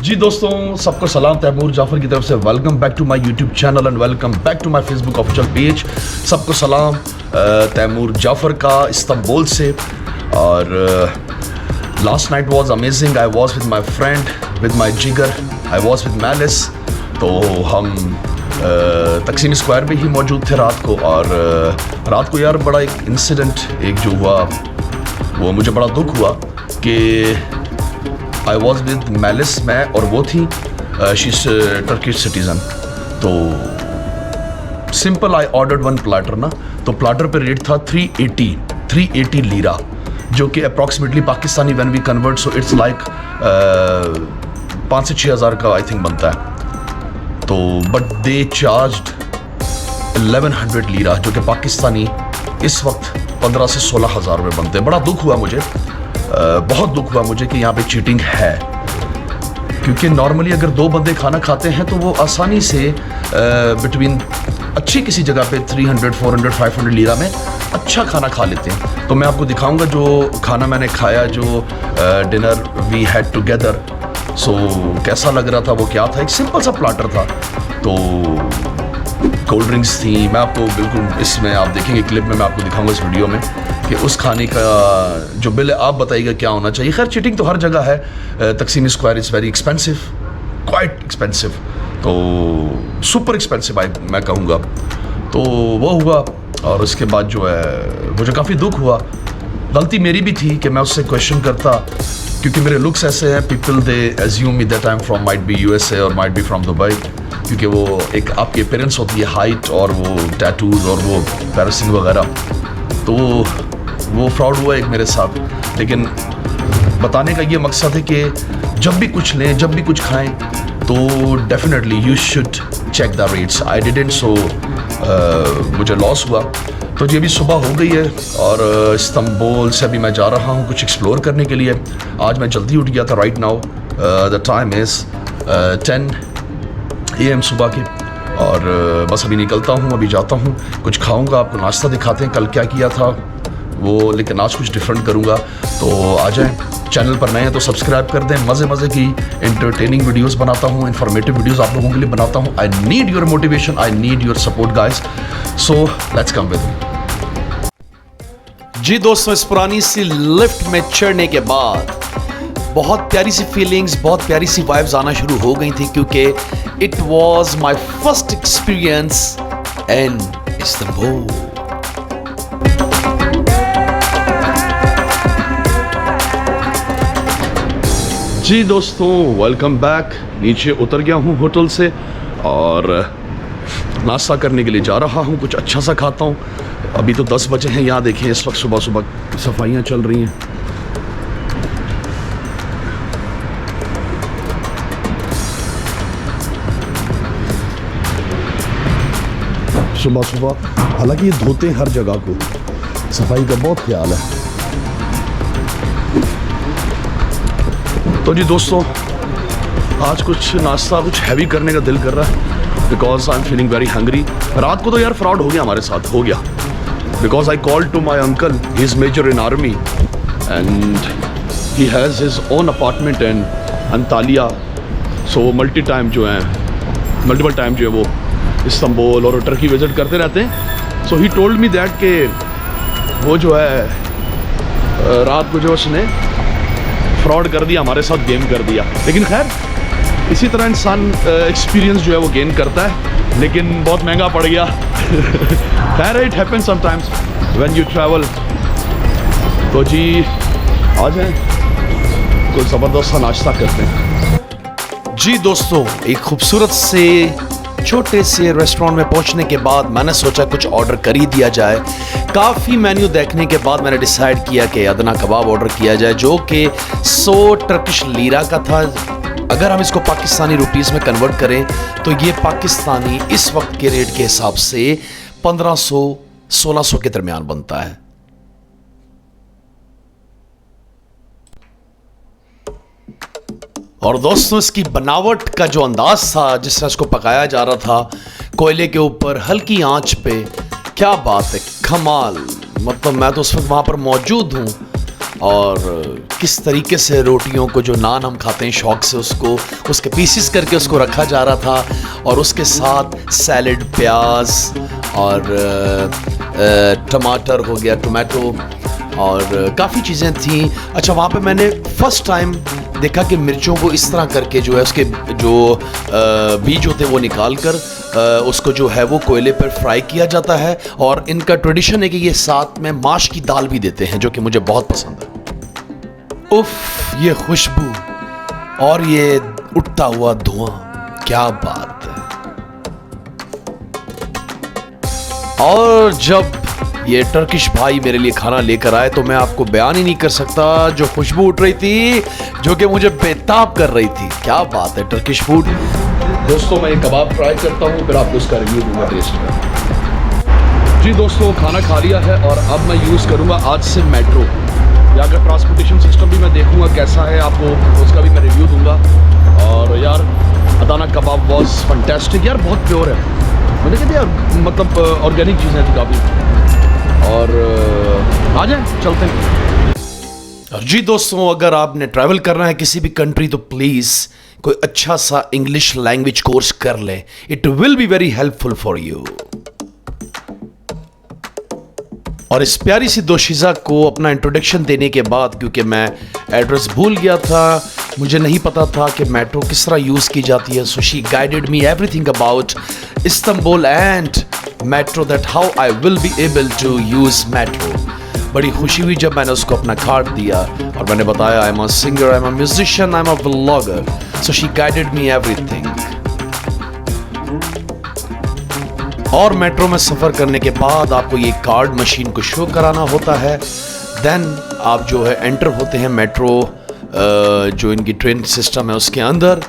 जी दोस्तों, सबको सलाम। तैमूर जाफर की तरफ से welcome back to my YouTube channel and welcome back to my Facebook official page. सबको सलाम तैमूर जाफर का इस्तांबुल से। और last night was amazing. I was with my friend, with my जिगर, आई वाज विद मैलिस। तो हम तकसीम स्क्वायर में ही मौजूद थे रात को। और रात को यार बड़ा एक इंसिडेंट एक जो हुआ वो मुझे बड़ा दुख हुआ कि आई वॉज विद मैलिस, मैं और वो थी, शी इज़ टर्किश सिटीज़न। तो simple I ordered one platter ना, तो प्लाटर पे रेट था 380 लीरा, जो कि approximately Pakistani when we convert so it's like 5 से 6 हज़ार का आई थिंक बनता है। तो बट दे चार्ज्ड 1100 लीरा, जो कि पाकिस्तानी इस वक्त 15 से 16 हज़ार रुपये बनते हैं। बड़ा दुख हुआ मुझे, बहुत दुख हुआ मुझे कि यहाँ पे चीटिंग है, क्योंकि नॉर्मली अगर 2 बंदे खाना खाते हैं तो वो आसानी से बिटवीन अच्छी किसी जगह पे 300, 400, 500 लीरा में अच्छा खाना खा लेते हैं। तो मैं आपको दिखाऊंगा जो खाना मैंने खाया, जो डिनर वी हैड टुगेदर। सो कैसा लग रहा था, वो क्या था, एक सिंपल सा प्लाटर था। तो कोल्ड ड्रिंक्स थी। मैं आपको बिल्कुल इसमें आप देखेंगे क्लिप में, मैं आपको दिखाऊंगा इस वीडियो में कि उस खाने का जो बिल है आप बताइएगा क्या होना चाहिए। खैर चीटिंग तो हर जगह है। तकसीम square is very expensive, quite expensive, तो सुपर एक्सपेंसिव मैं कहूँगा। तो वो हुआ और उसके बाद जो है मुझे काफ़ी दुख हुआ। गलती मेरी भी थी कि मैं उससे क्वेश्चन करता, क्योंकि मेरे लुक्स ऐसे हैं, people they assume me that I am from might be USA और माइट बी फ्रॉम दुबई, क्योंकि वो एक आपकी अपीयरेंस होती है, हाइट और वो टैटूज़ और वो पैरसिंग वगैरह। तो वो फ्रॉड हुआ एक मेरे साथ। लेकिन बताने का ये मकसद है कि जब भी कुछ लें, जब भी कुछ खाएं, तो definitely you should check the rates. I didn't, so मुझे लॉस हुआ। तो ये अभी सुबह हो गई है और इस्तांबुल से अभी मैं जा रहा हूँ कुछ एक्सप्लोर करने के लिए। आज मैं जल्दी उठ गया था। Right now the time is 10 AM सुबह की। और बस अभी निकलता हूँ, अभी जाता हूँ, कुछ खाऊंगा, आपको नाश्ता दिखाते हैं कल क्या किया था वो, लेकिन आज कुछ डिफरेंट करूँगा। तो आ जाएं, चैनल पर नए हैं तो सब्सक्राइब कर दें। मज़े की इंटरटेनिंग वीडियोस बनाता हूँ, इन्फॉर्मेटिव वीडियोस आप लोगों के लिए बनाता हूँ। I need your motivation, I need your support guys, so let's come with me. जी दोस्तों, इस पुरानी सी लिफ्ट में चढ़ने के बाद बहुत प्यारी सी फीलिंग्स, बहुत प्यारी सी वाइब्स आना शुरू हो गई थी, क्योंकि it was my first experience in Istanbul. जी दोस्तों, वेलकम बैक। नीचे उतर गया हूँ होटल से और नाश्ता करने के लिए जा रहा हूँ, कुछ अच्छा सा खाता हूँ। अभी तो 10 बजे हैं, यहाँ देखिए इस वक्त सुबह सुबह सफाइयाँ चल रही हैं। सुबह सुबह, हालांकि ये धोते हैं हर जगह को, सफाई का बहुत ख्याल है। तो जी दोस्तों, आज कुछ नाश्ता कुछ हैवी करने का दिल कर रहा है, because I am feeling very hungry. रात को तो यार फ्रॉड हो गया हमारे साथ, हो गया, because I call to my uncle, he is major in army and he has his own apartment in Antalya. So multiple time जो है वो इस्तांबुल और टर्की विजिट करते रहते हैं। सो ही टोल्ड मी दैट के वो जो है रात को जो उसने फ्रॉड कर दिया हमारे साथ, गेम कर दिया। लेकिन खैर इसी तरह इंसान एक्सपीरियंस जो है वो गेन करता है, लेकिन बहुत महंगा पड़ गया। खैर it happens sometimes when you travel. तो जी आ जाएं, कोई ज़बरदस्त सा नाश्ता करते हैं। जी दोस्तों, एक खूबसूरत से छोटे से रेस्टोरेंट में पहुंचने के बाद मैंने सोचा कुछ ऑर्डर कर ही दिया जाए। काफ़ी मेन्यू देखने के बाद मैंने डिसाइड किया कि अदना कबाब ऑर्डर किया जाए, जो कि 100 टर्किश लीरा का था। अगर हम इसको पाकिस्तानी रुपीस में कन्वर्ट करें तो ये पाकिस्तानी इस वक्त के रेट के हिसाब से 1500-1600 के दरमियान बनता है। और दोस्तों, इसकी बनावट का जो अंदाज था, जिस तरह इसको पकाया जा रहा था कोयले के ऊपर हल्की आंच पे, क्या बात है, कमाल। मतलब मैं तो उस वक्त वहाँ पर मौजूद हूँ और किस तरीके से रोटियों को, जो नान हम खाते हैं शौक से, उसको उसके पीसेस करके उसको रखा जा रहा था और उसके साथ सैलड, प्याज और टमाटर हो गया, टोमेटो और काफ़ी चीज़ें थी। अच्छा, वहाँ पे मैंने फर्स्ट टाइम देखा कि मिर्चों को इस तरह करके जो है उसके जो बीज होते हैं वो निकाल कर उसको जो है वो कोयले पर फ्राई किया जाता है। और इनका ट्रेडिशन है कि ये साथ में माश की दाल भी देते हैं, जो कि मुझे बहुत पसंद है। उफ, ये खुशबू और ये उठता हुआ धुआं, क्या बात है। और जब ये टर्किश भाई मेरे लिए खाना लेकर आए तो मैं आपको बयान ही नहीं कर सकता जो खुशबू उठ रही थी, जो कि मुझे बेताब कर रही थी। क्या बात है, टर्किश फूड। दोस्तों, मैं ये कबाब ट्राई करता हूँ, फिर आपको इसका रिव्यू दूंगा टेस्ट का। जी दोस्तों, खाना खा लिया है और अब मैं यूज़ करूँगा आज से मेट्रो। यहाँ का ट्रांसपोर्टेशन सिस्टम भी मैं देखूँगा कैसा है, आपको उसका भी मैं रिव्यू दूंगा। और यार, अदाना कबाब वॉज फंटेस्टिक यार, बहुत प्योर है। मैंने कहते यार, मतलब ऑर्गेनिक चीज़ें थी काफ़ी। और आ जाए, चलते हैं। जी दोस्तों, अगर आपने ट्रैवल करना है किसी भी कंट्री तो प्लीज़ कोई अच्छा सा इंग्लिश लैंग्वेज कोर्स कर ले। It will be very helpful for you. और इस प्यारी सी दोशीज़ा को अपना इंट्रोडक्शन देने के बाद, क्योंकि मैं एड्रेस भूल गया था, मुझे नहीं पता था कि मेट्रो किस तरह यूज़ की जाती है, so she guided me everything about Istanbul and metro, that how I will be able to use metro. बड़ी खुशी हुई जब मैंने उसको अपना कार्ड दिया और मैंने बताया I am a singer, I am a musician, I am a vlogger, so she guided me everything. और मेट्रो में सफ़र करने के बाद आपको ये कार्ड मशीन को शो कराना होता है। देन आप जो है एंटर होते हैं मेट्रो, जो इनकी ट्रेन सिस्टम है उसके अंदर।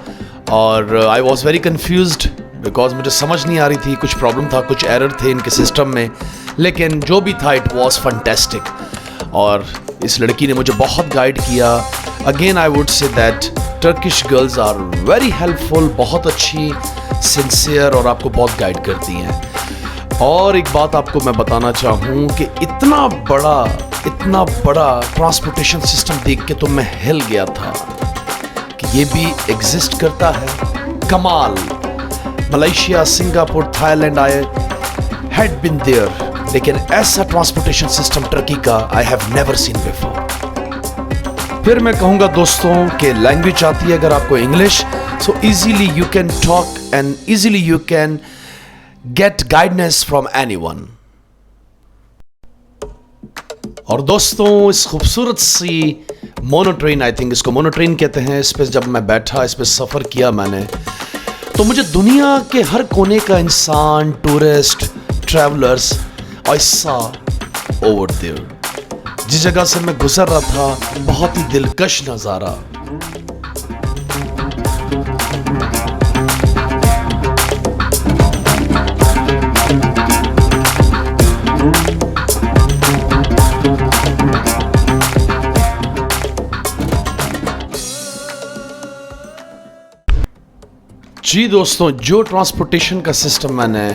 और I was very confused because मुझे समझ नहीं आ रही थी, कुछ प्रॉब्लम था, कुछ एरर थे इनके सिस्टम में, लेकिन जो भी था इट वॉज फंटेस्टिक। और इस लड़की ने मुझे बहुत गाइड किया। Again I would say that Turkish girls are very helpful, बहुत अच्छी, सिंसियर और आपको बहुत गाइड करती हैं। और एक बात आपको मैं बताना चाहूँ कि इतना बड़ा ट्रांसपोर्टेशन सिस्टम देख के तो मैं हिल गया था कि ये भी एग्जिस्ट करता है। कमाल। Malaysia, Singapore, Thailand I had been there, लेकिन ऐसा ट्रांसपोर्टेशन सिस्टम टर्की का I have never seen before. फिर मैं कहूँगा दोस्तों कि लैंग्वेज आती है अगर आपको English, so easily you can talk and easily you can get guidance from anyone. और दोस्तों, इस खूबसूरत सी मोनो ट्रेन, आई थिंक इसको मोनो ट्रेन कहते हैं, इस पर जब मैं बैठा, इस पर सफ़र किया मैंने, तो मुझे दुनिया के हर कोने का इंसान, tourist, travellers, I saw over there. जिस जगह से मैं गुजर रहा था, बहुत ही दिलकश नज़ारा। जी दोस्तों, जो ट्रांसपोर्टेशन का सिस्टम मैंने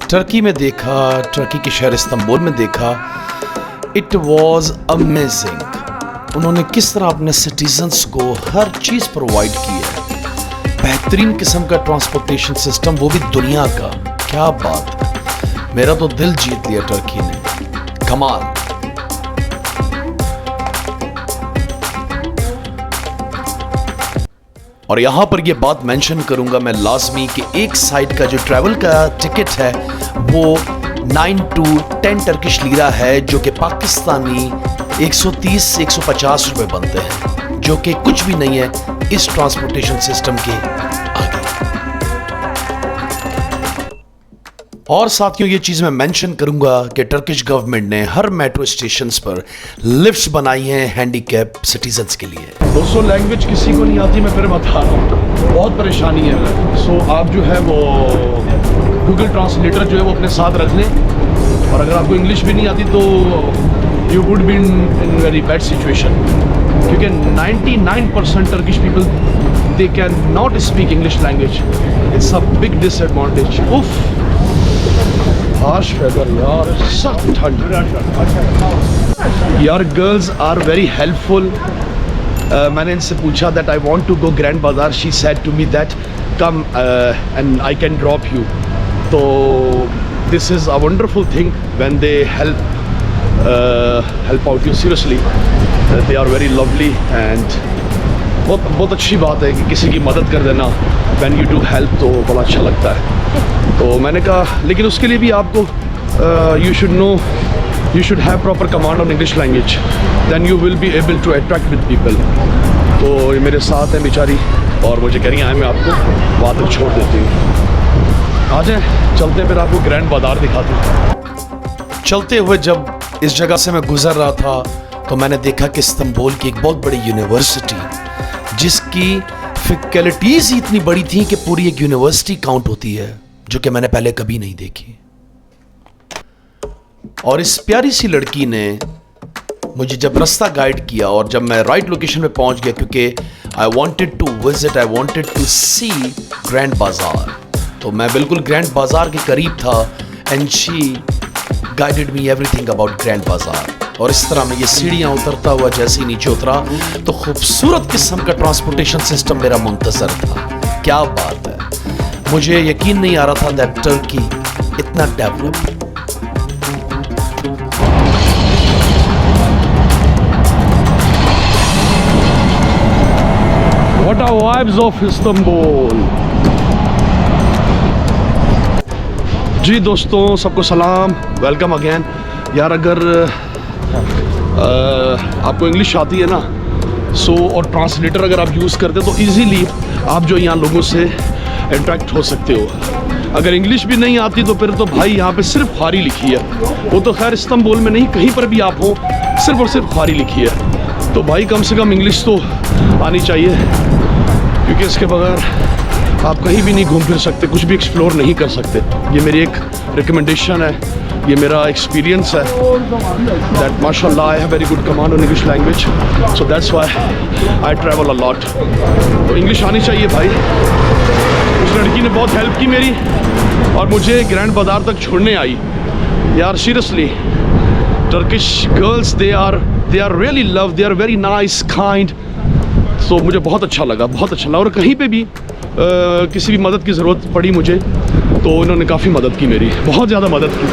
टर्की में देखा, टर्की के शहर इस्तांबुल में देखा, इट वॉज अमेजिंग। उन्होंने किस तरह अपने सिटीजन्स को हर चीज़ प्रोवाइड की है, बेहतरीन किस्म का ट्रांसपोर्टेशन सिस्टम, वो भी दुनिया का। क्या बात है, मेरा तो दिल जीत लिया टर्की ने। कमाल। और यहाँ पर ये बात मेंशन करूँगा मैं लाजमी कि एक साइड का जो ट्रैवल का टिकट है वो 9 to 10 टर्किश लीरा है, जो कि पाकिस्तानी 130 से 150 रुपए बनते हैं, जो कि कुछ भी नहीं है इस ट्रांसपोर्टेशन सिस्टम के आगे। और साथियों, ये चीज़ मैं मेंशन करूंगा कि टर्किश गवर्नमेंट ने हर मेट्रो स्टेशंस पर लिफ्ट्स बनाई हैं हैंडीकैप सिटीजन्स के लिए। दोस्तों, लैंग्वेज किसी को नहीं आती, मैं फिर बता रहा हूँ, बहुत परेशानी है। सो आप जो है वो गूगल ट्रांसलेटर जो है वो अपने साथ रख लें, और अगर आपको इंग्लिश भी नहीं आती तो you would be in very bad situation, क्योंकि 99% Turkish people they can not speak English language. It's a big disadvantage. उफ, हार्श वेदर यार, सख्त ठंड। यार गर्ल्स आर वेरी हेल्पफुल। मैंने इनसे पूछा that I want to go grand bazaar, she said to me that come and I can drop you. तो this is a wonderful thing when they help out you, seriously they are very lovely and बहुत अच्छी बात है कि किसी की मदद कर देना व्हेन यू डू हेल्प, तो बड़ा अच्छा लगता है। तो मैंने कहा लेकिन उसके लिए भी आपको you should know, you should have proper command on English language, then you will be able to attract with people। तो ये मेरे साथ है बेचारी और मुझे कह रही है मैं आपको वहाँ तक छोड़ देती हूँ। आ जाए चलते हैं, फिर आपको ग्रैंड बाज़ार दिखाते हैं। चलते हुए जब इस जगह से मैं गुजर रहा था तो मैंने देखा कि इस्तांबुल की एक बहुत बड़ी यूनिवर्सिटी जिसकी फैकल्टीज ही इतनी बड़ी थी कि पूरी एक यूनिवर्सिटी काउंट होती है, जो कि मैंने पहले कभी नहीं देखी। और इस प्यारी सी लड़की ने मुझे जब रास्ता गाइड किया और जब मैं राइट लोकेशन पे पहुंच गया, क्योंकि I wanted to visit, I wanted to see Grand Bazaar, तो मैं बिल्कुल ग्रैंड बाजार के करीब था and she guided me everything about Grand Bazaar. और इस तरह मैं ये सीढ़ियाँ उतरता हुआ जैसे ही नीचे उतरा तो खूबसूरत किस्म का ट्रांसपोर्टेशन सिस्टम मेरा मुंतजर था। क्या बात है, मुझे यकीन नहीं आ रहा था दैट टर्की इतना develop. What are vibes of Istanbul? जी दोस्तों सबको सलाम, वेलकम अगेन। यार अगर आपको इंग्लिश आती है ना और ट्रांसलेटर अगर आप यूज़ करते तो इजीली आप जो यहाँ लोगों से इंटरेक्ट हो सकते हो। अगर इंग्लिश भी नहीं आती तो फिर तो भाई यहाँ पे सिर्फ खारी लिखी है, वो तो खैर इस्तांबुल में नहीं कहीं पर भी आप हो सिर्फ और सिर्फ खारी लिखी है। तो भाई कम से कम इंग्लिश तो आनी चाहिए, क्योंकि इसके बगैर आप कहीं भी नहीं घूम फिर सकते, कुछ भी एक्सप्लोर नहीं कर सकते। ये मेरी एक रिकमेंडेशन है, ये मेरा एक्सपीरियंस है दैट माशाल्लाह I have very good command on English language, so that's why I travel a lot. तो इंग्लिश आनी चाहिए भाई। उस लड़की ने बहुत हेल्प की मेरी और मुझे ग्रैंड बाज़ार तक छोड़ने आई। यार seriously Turkish girls they are really love, they are very nice kind. तो मुझे बहुत अच्छा लगा, बहुत अच्छा लगा। और कहीं पे भी किसी भी मदद की ज़रूरत पड़ी मुझे तो इन्होंने काफ़ी मदद की, मेरी बहुत ज़्यादा मदद की,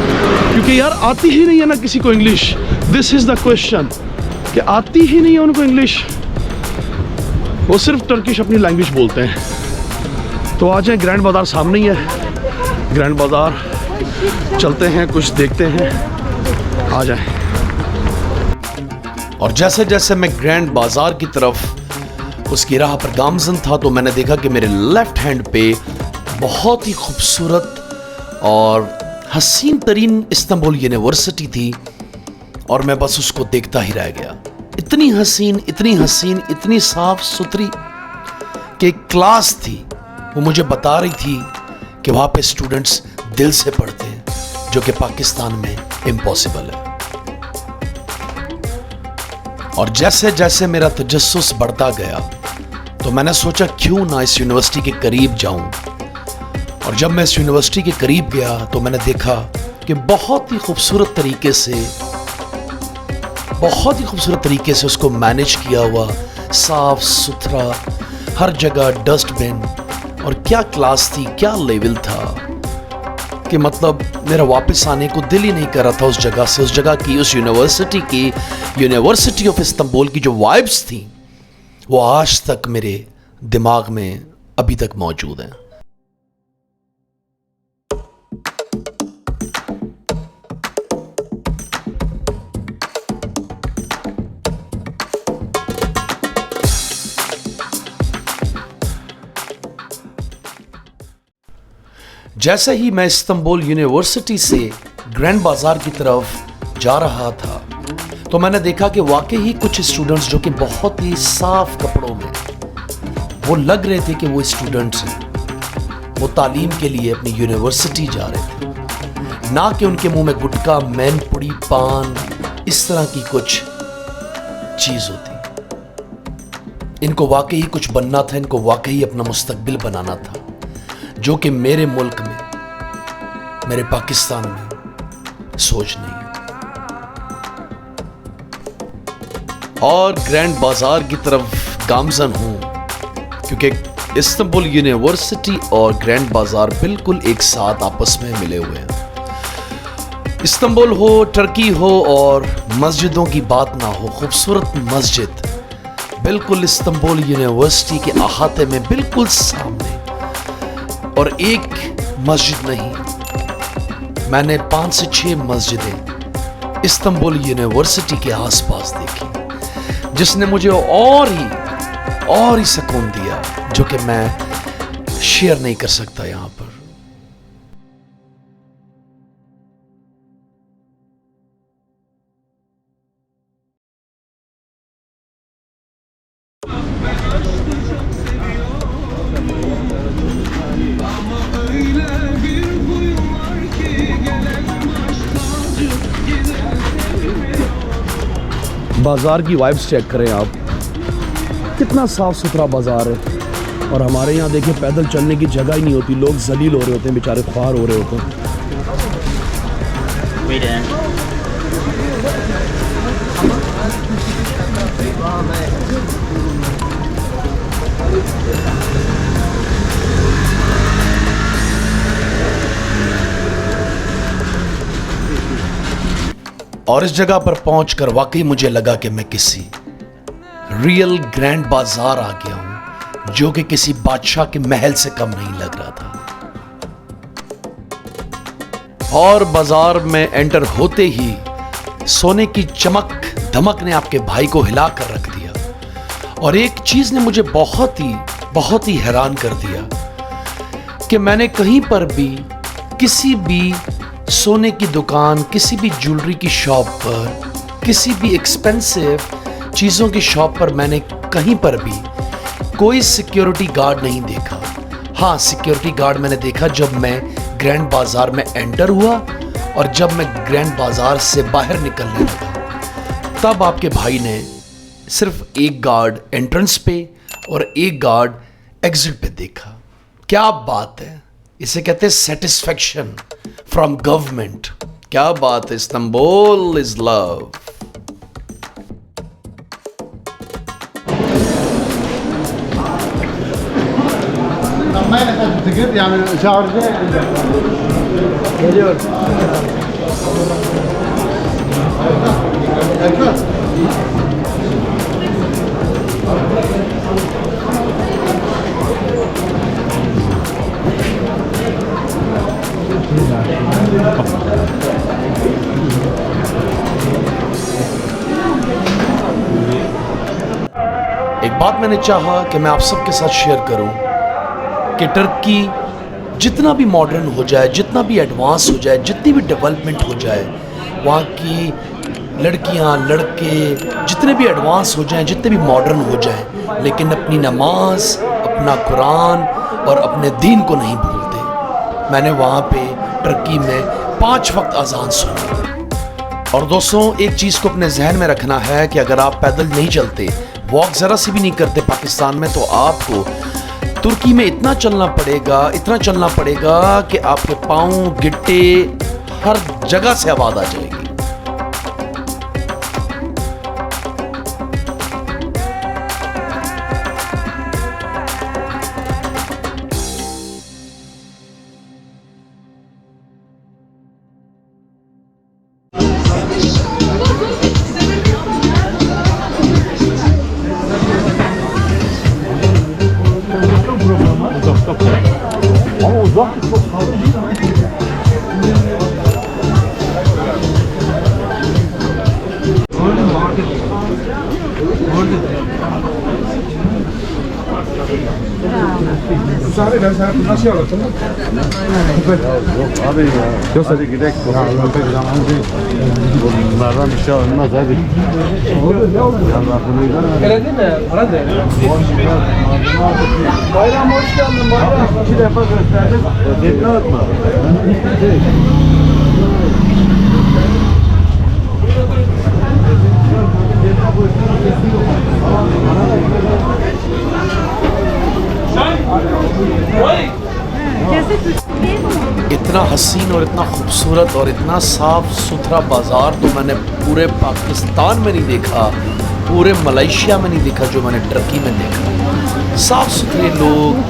क्योंकि यार आती ही नहीं है ना किसी को English. This is the question कि आती ही नहीं है उनको इंग्लिश, वो सिर्फ टर्किश अपनी लैंग्वेज बोलते हैं। तो आ जाए, ग्रैंड बाज़ार सामने ही है, ग्रैंड बाज़ार चलते हैं, कुछ देखते हैं, आ जाए। और जैसे जैसे मैं ग्रैंड बाजार की तरफ उसकी राह पर गामजन था तो मैंने देखा कि मेरे लेफ्ट हैंड पे बहुत ही खूबसूरत और हसीन तरीन इस्तांबुल यूनिवर्सिटी थी और मैं बस उसको देखता ही रह गया। इतनी हसीन, इतनी हसीन, इतनी साफ सुथरी कि क्लास थी, वो मुझे बता रही थी कि वहाँ पे स्टूडेंट्स दिल से पढ़ते हैं, जो कि पाकिस्तान में इम्पॉसिबल है। और जैसे जैसे मेरा तजस्सुस बढ़ता गया तो मैंने सोचा क्यों ना इस यूनिवर्सिटी के करीब जाऊं। और जब मैं इस यूनिवर्सिटी के करीब गया तो मैंने देखा कि बहुत ही खूबसूरत तरीके से उसको मैनेज किया हुआ, साफ सुथरा, हर जगह डस्टबिन, और क्या क्लास थी, क्या लेवल था कि मतलब मेरा वापस आने को दिल ही नहीं कर रहा था उस जगह से। उस जगह की, उस यूनिवर्सिटी की, यूनिवर्सिटी ऑफ इस्तांबुल की जो वाइब्स थी वो आज तक मेरे दिमाग में अभी तक मौजूद हैं। जैसे ही मैं इस्तांबुल यूनिवर्सिटी से ग्रैंड बाजार की तरफ जा रहा था तो मैंने देखा कि वाकई ही कुछ स्टूडेंट्स जो कि बहुत ही साफ कपड़ों में, वो लग रहे थे कि वो स्टूडेंट्स हैं, वो तालीम के लिए अपनी यूनिवर्सिटी जा रहे थे, ना कि उनके मुंह में गुटखा, मैनपुड़ी, पान, इस तरह की कुछ चीज होती। इनको वाकई ही कुछ बनना था, इनको वाकई ही अपना मुस्तकबिल बनाना था, जो कि मेरे मुल्क में, मेरे पाकिस्तान में सोच नहीं है। और ग्रैंड बाजार की तरफ गामजन हूँ, क्योंकि इस्तांबुल यूनिवर्सिटी और ग्रैंड बाजार बिल्कुल एक साथ आपस में मिले हुए हैं। इस्तांबुल हो, टर्की हो और मस्जिदों की बात ना हो, खूबसूरत मस्जिद बिल्कुल इस्तांबुल यूनिवर्सिटी के अहाते में बिल्कुल सामने। और एक मस्जिद नहीं, मैंने 5 से 6 मस्जिदें इस्तांबुल यूनिवर्सिटी के आसपास देखी, जिसने मुझे और ही सुकून दिया, जो कि मैं शेयर नहीं कर सकता यहां पर। बाज़ार की वाइब्स चेक करें आप, कितना साफ़ सुथरा बाज़ार है। और हमारे यहाँ देखिए पैदल चलने की जगह ही नहीं होती, लोग जलील हो रहे होते हैं, बेचारे ख्वार हो रहे होते हैं। और इस जगह पर पहुंचकर वाकई मुझे लगा कि मैं किसी रियल ग्रैंड बाजार आ गया हूं, जो कि किसी बादशाह के महल से कम नहीं लग रहा था। और बाजार में एंटर होते ही सोने की चमक धमक ने आपके भाई को हिला कर रख दिया। और एक चीज ने मुझे बहुत ही हैरान कर दिया कि मैंने कहीं पर भी किसी भी सोने की दुकान, किसी भी ज्वेलरी की शॉप पर, किसी भी एक्सपेंसिव चीज़ों की शॉप पर मैंने कहीं पर भी कोई सिक्योरिटी गार्ड नहीं देखा। हाँ, सिक्योरिटी गार्ड मैंने देखा जब मैं ग्रैंड बाजार में एंटर हुआ और जब मैं ग्रैंड बाजार से बाहर निकलने लगा, तब आपके भाई ने सिर्फ एक गार्ड एंट्रेंस पे और एक गार्ड एग्जिट पे देखा। क्या बात है, इसे कहते हैं सेटिस्फैक्शन फ्रॉम गवर्नमेंट। क्या बात है, इस्तांबुल इज लव। एक बात मैंने चाहा कि मैं आप सबके साथ शेयर करूं कि टर्की जितना भी मॉडर्न हो जाए, जितना भी एडवांस हो जाए, जितनी भी डेवलपमेंट हो जाए, वहाँ की लड़कियाँ लड़के जितने भी एडवांस हो जाएं, जितने भी मॉडर्न हो जाएं, लेकिन अपनी नमाज, अपना कुरान और अपने दीन को नहीं भूलते। मैंने वहाँ पे टर्की में 5 वक्त अजान सुनी। और दोस्तों, एक चीज़ को अपने जहन में रखना है कि अगर आप पैदल नहीं चलते, वॉक ज़रा सी भी नहीं करते पाकिस्तान में, तो आपको तुर्की में इतना चलना पड़ेगा कि आपके पाँव, गिट्टे हर जगह से आवाज़ आ जाएगी। Abi ben sana nasıl anlatayım? Abi ya. Yoksa hadi gidelim. Bunlardan bir şey olmaz hadi. Oldu ne oldu? Öyle değil mi? Para değil. Bayram hoş geldin bayram. 2 defa gösterdim. Ödevini atma. इतना हसीन और इतना खूबसूरत और इतना साफ सुथरा बाजार तो मैंने पूरे पाकिस्तान में नहीं देखा। पूरे मलेशिया में नहीं देखा जो मैंने टर्की में देखा। साफ सुथरे लोग,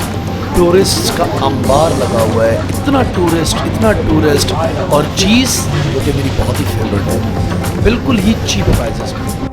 टूरिस्ट का अंबार लगा हुआ है, इतना टूरिस्ट और चीज़ जो कि मेरी बहुत ही फेवरेट है, बिल्कुल ही चीप प्राइसेस में।